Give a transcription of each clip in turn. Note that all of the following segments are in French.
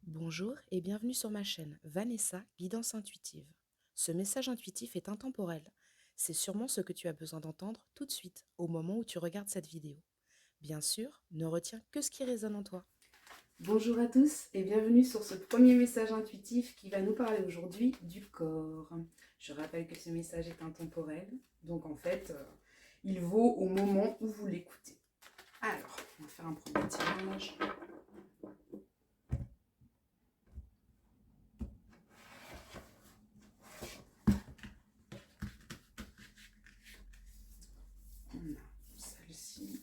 Bonjour et bienvenue sur ma chaîne Vanessa, guidance intuitive. Ce message intuitif est intemporel. C'est sûrement ce que tu as besoin d'entendre tout de suite, au moment où tu regardes cette vidéo. Bien sûr, ne retiens que ce qui résonne en toi. Bonjour à tous et bienvenue sur ce premier message intuitif qui va nous parler aujourd'hui du corps. Je rappelle que ce message est intemporel, donc en fait, il vaut au moment où vous l'écoutez. Alors, on va faire un premier tirage. On a celle-ci,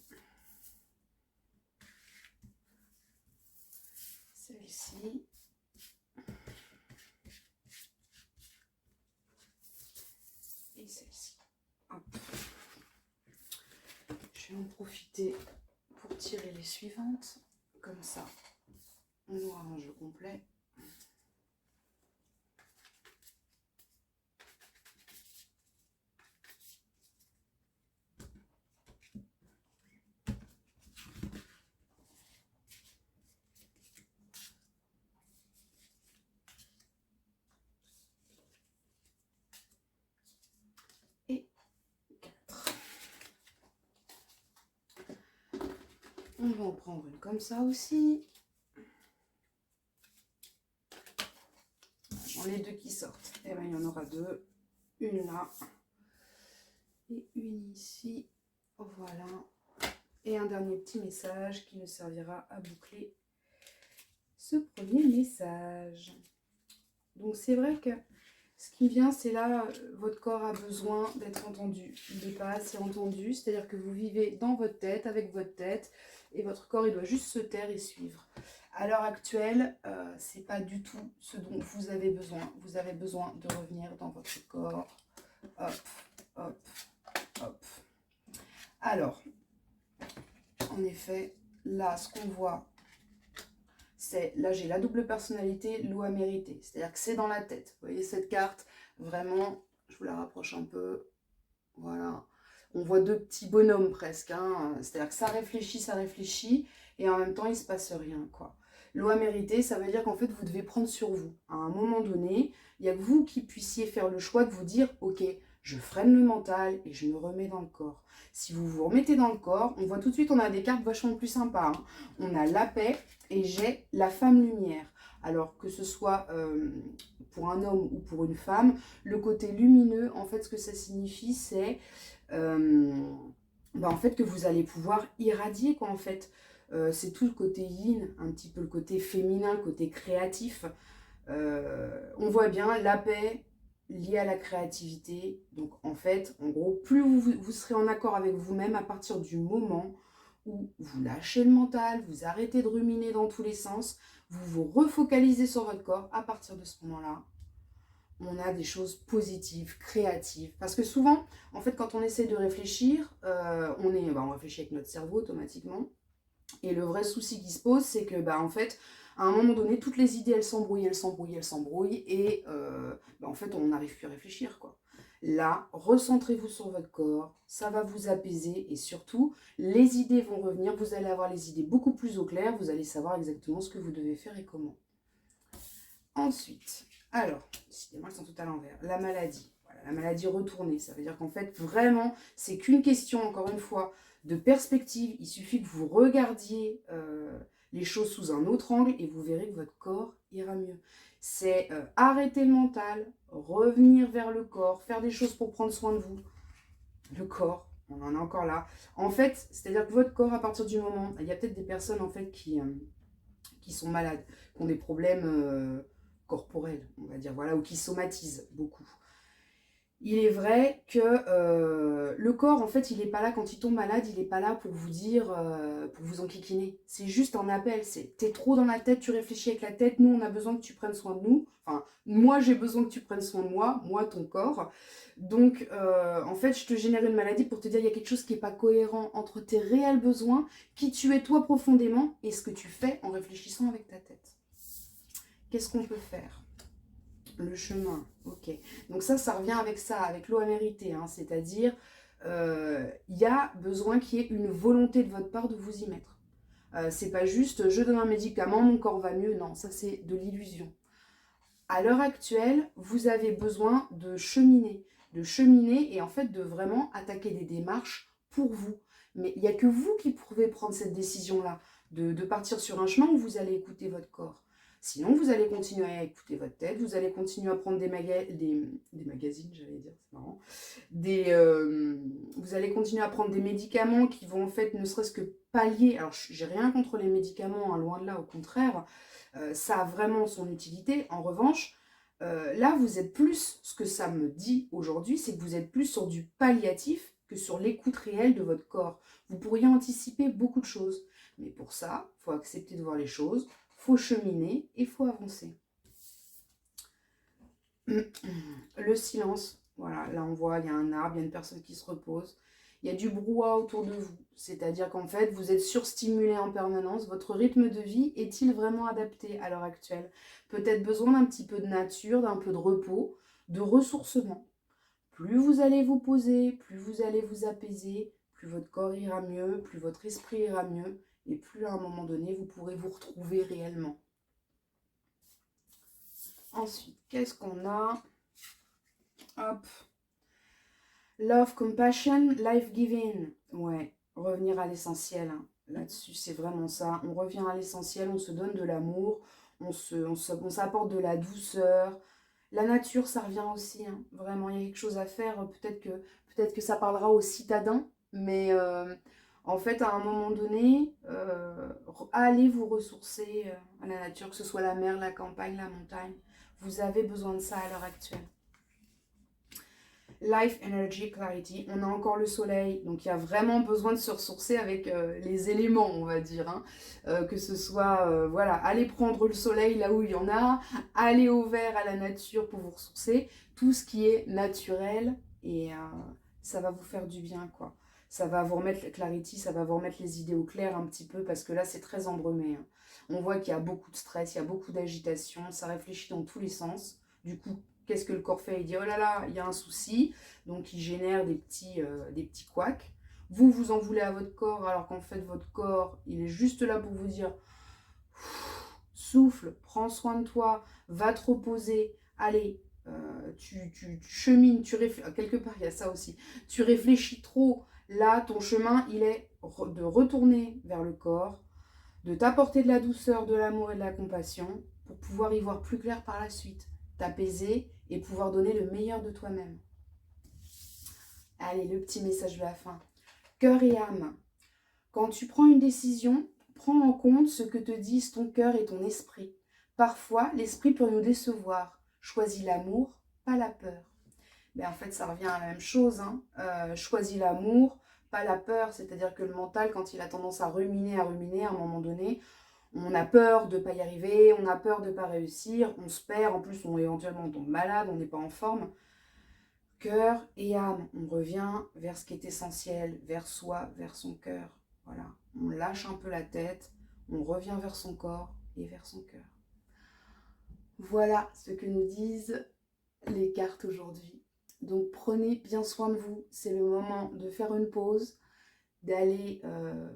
celle-ci et celle-ci. Hop. Je vais en profiter pour tirer les suivantes. Comme ça, on aura un jeu complet. Et 4. On va en prendre une comme ça aussi. Dans les deux qui sortent, et bien, il y en aura deux. Une là et une ici. Voilà. Et un dernier petit message qui nous servira à boucler ce premier message. Donc c'est vrai que ce qui vient, c'est là, votre corps a besoin d'être entendu. Il n'est pas assez entendu, c'est-à-dire que vous vivez dans votre tête, avec votre tête, et votre corps, il doit juste se taire et suivre. À l'heure actuelle, c'est pas du tout ce dont vous avez besoin. Vous avez besoin de revenir dans votre corps. Hop, hop, hop. Alors, en effet, là, ce qu'on voit, c'est, là j'ai la double personnalité, loi méritée. C'est-à-dire que c'est dans la tête. Vous voyez cette carte, vraiment, je vous la rapproche un peu. Voilà. On voit deux petits bonhommes presque. Hein. C'est-à-dire que ça réfléchit, et en même temps, il ne se passe rien, quoi. Loi méritée, ça veut dire qu'en fait, vous devez prendre sur vous. À un moment donné, il n'y a que vous qui puissiez faire le choix de vous dire, ok, je freine le mental et je me remets dans le corps. Si vous vous remettez dans le corps, on voit tout de suite, on a des cartes vachement plus sympas. Hein. On a la paix et j'ai la femme lumière. Alors que ce soit pour un homme ou pour une femme, le côté lumineux, en fait, ce que ça signifie, c'est en fait que vous allez pouvoir irradier, quoi, en fait. C'est tout le côté yin, un petit peu le côté féminin, le côté créatif. On voit bien la paix liée à la créativité. Donc, en fait, en gros, plus vous serez en accord avec vous-même à partir du moment où vous lâchez le mental, vous arrêtez de ruminer dans tous les sens, vous vous refocalisez sur votre corps, à partir de ce moment-là, on a des choses positives, créatives. Parce que souvent, en fait, quand on essaie de réfléchir, on réfléchit avec notre cerveau automatiquement. Et le vrai souci qui se pose, c'est que, en fait, à un moment donné, toutes les idées, elles s'embrouillent, elles s'embrouillent, elles s'embrouillent. Et en fait, on n'arrive plus à réfléchir, quoi. Là, recentrez-vous sur votre corps, ça va vous apaiser. Et surtout, les idées vont revenir, vous allez avoir les idées beaucoup plus au clair, vous allez savoir exactement ce que vous devez faire et comment. Ensuite, alors, décidément, elles sont toutes à l'envers. La maladie. Voilà, la maladie retournée. Ça veut dire qu'en fait, vraiment, c'est qu'une question, encore une fois, de perspective. Il suffit que vous regardiez les choses sous un autre angle et vous verrez que votre corps ira mieux. C'est arrêter le mental, revenir vers le corps, faire des choses pour prendre soin de vous. Le corps, on en est encore là. En fait, c'est-à-dire que votre corps, à partir du moment... Il y a peut-être des personnes, en fait, qui sont malades, qui ont des problèmes corporels, on va dire, voilà, ou qui somatisent beaucoup. Il est vrai que le corps, en fait, il n'est pas là quand il tombe malade, il n'est pas là pour vous dire, pour vous enquiquiner. C'est juste un appel, c'est t'es trop dans la tête, tu réfléchis avec la tête, nous on a besoin que tu prennes soin de nous. Enfin, moi j'ai besoin que tu prennes soin de moi ton corps. Donc, en fait, je te génère une maladie pour te dire il y a quelque chose qui n'est pas cohérent entre tes réels besoins, qui tu es toi profondément, et ce que tu fais en réfléchissant avec ta tête. Qu'est-ce qu'on peut faire ? Le chemin, ok. Donc ça revient avec ça, avec l'eau à mériter, hein, c'est-à-dire, il y a besoin qu'il y ait une volonté de votre part de vous y mettre. C'est pas juste je donne un médicament, mon corps va mieux. Non, ça c'est de l'illusion. À l'heure actuelle, vous avez besoin de cheminer et en fait de vraiment attaquer des démarches pour vous. Mais il n'y a que vous qui pouvez prendre cette décision-là, de partir sur un chemin où vous allez écouter votre corps. Sinon, vous allez continuer à écouter votre tête, vous allez continuer à prendre des magazines, j'allais dire, c'est marrant. Vous allez continuer à prendre des médicaments qui vont en fait ne serait-ce que pallier. Alors, j'ai rien contre les médicaments, hein, loin de là, au contraire. Ça a vraiment son utilité. En revanche, là, vous êtes plus, ce que ça me dit aujourd'hui, c'est que vous êtes plus sur du palliatif que sur l'écoute réelle de votre corps. Vous pourriez anticiper beaucoup de choses. Mais pour ça, il faut accepter de voir les choses, il faut cheminer et il faut avancer. Le silence, voilà, là on voit, il y a un arbre, il y a une personne qui se repose. Il y a du brouhaha autour de vous, c'est-à-dire qu'en fait, vous êtes surstimulé en permanence. Votre rythme de vie est-il vraiment adapté à l'heure actuelle? Peut-être besoin d'un petit peu de nature, d'un peu de repos, de ressourcement. Plus vous allez vous poser, plus vous allez vous apaiser, plus votre corps ira mieux, plus votre esprit ira mieux, et plus à un moment donné, vous pourrez vous retrouver réellement. Ensuite, qu'est-ce qu'on a? Hop. Love, compassion, life-giving. Ouais, revenir à l'essentiel. Hein. Là-dessus, c'est vraiment ça. On revient à l'essentiel, on se donne de l'amour, on s'apporte de la douceur. La nature, ça revient aussi. Hein. Vraiment, il y a quelque chose à faire. Peut-être que ça parlera aux citadins, mais en fait, à un moment donné, allez vous ressourcer à la nature, que ce soit la mer, la campagne, la montagne. Vous avez besoin de ça à l'heure actuelle. Life, Energy, Clarity. On a encore le soleil, donc il y a vraiment besoin de se ressourcer avec les éléments, on va dire. Hein. Que ce soit, voilà, aller prendre le soleil là où il y en a, aller au vert, à la nature pour vous ressourcer. Tout ce qui est naturel et ça va vous faire du bien, quoi. Ça va vous remettre Clarity, ça va vous remettre les idées au clair un petit peu parce que là c'est très embrumé. Hein. On voit qu'il y a beaucoup de stress, il y a beaucoup d'agitation, ça réfléchit dans tous les sens. Du coup, qu'est-ce que le corps fait? Il dit oh là là, il y a un souci, donc il génère des petits couacs. Vous, vous en voulez à votre corps alors qu'en fait votre corps, il est juste là pour vous dire souffle, prends soin de toi, va te reposer, allez, tu chemines, quelque part il y a ça aussi, tu réfléchis trop, là ton chemin il est de retourner vers le corps, de t'apporter de la douceur, de l'amour et de la compassion pour pouvoir y voir plus clair par la suite, t'apaiser et pouvoir donner le meilleur de toi-même. Allez, le petit message de la fin. Cœur et âme. Quand tu prends une décision, prends en compte ce que te disent ton cœur et ton esprit. Parfois, l'esprit peut nous décevoir. Choisis l'amour, pas la peur. Mais en fait, ça revient à la même chose. Hein. Choisis l'amour, pas la peur. C'est-à-dire que le mental, quand il a tendance à ruminer, à un moment donné, on a peur de ne pas y arriver, on a peur de ne pas réussir, on se perd, en plus éventuellement on tombe malade, on n'est pas en forme. Cœur et âme, on revient vers ce qui est essentiel, vers soi, vers son cœur. Voilà, on lâche un peu la tête, on revient vers son corps et vers son cœur. Voilà ce que nous disent les cartes aujourd'hui. Donc prenez bien soin de vous, c'est le moment de faire une pause, d'aller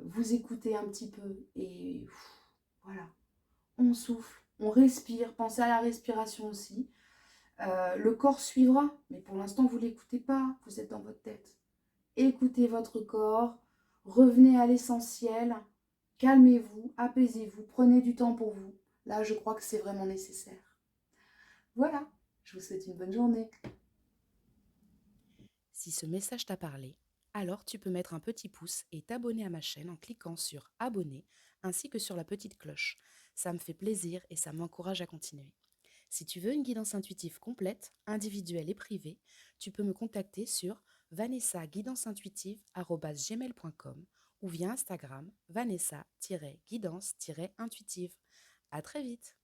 vous écouter un petit peu et voilà, on souffle, on respire, pensez à la respiration aussi. Le corps suivra, mais pour l'instant vous ne l'écoutez pas, vous êtes dans votre tête. Écoutez votre corps, revenez à l'essentiel, calmez-vous, apaisez-vous, prenez du temps pour vous. Là, je crois que c'est vraiment nécessaire. Voilà, je vous souhaite une bonne journée. Si ce message t'a parlé, alors tu peux mettre un petit pouce et t'abonner à ma chaîne en cliquant sur abonner ainsi que sur la petite cloche. Ça me fait plaisir et ça m'encourage à continuer. Si tu veux une guidance intuitive complète, individuelle et privée, tu peux me contacter sur vanessa-guidance-intuitive@gmail.com ou via Instagram vanessa-guidance-intuitive. À très vite!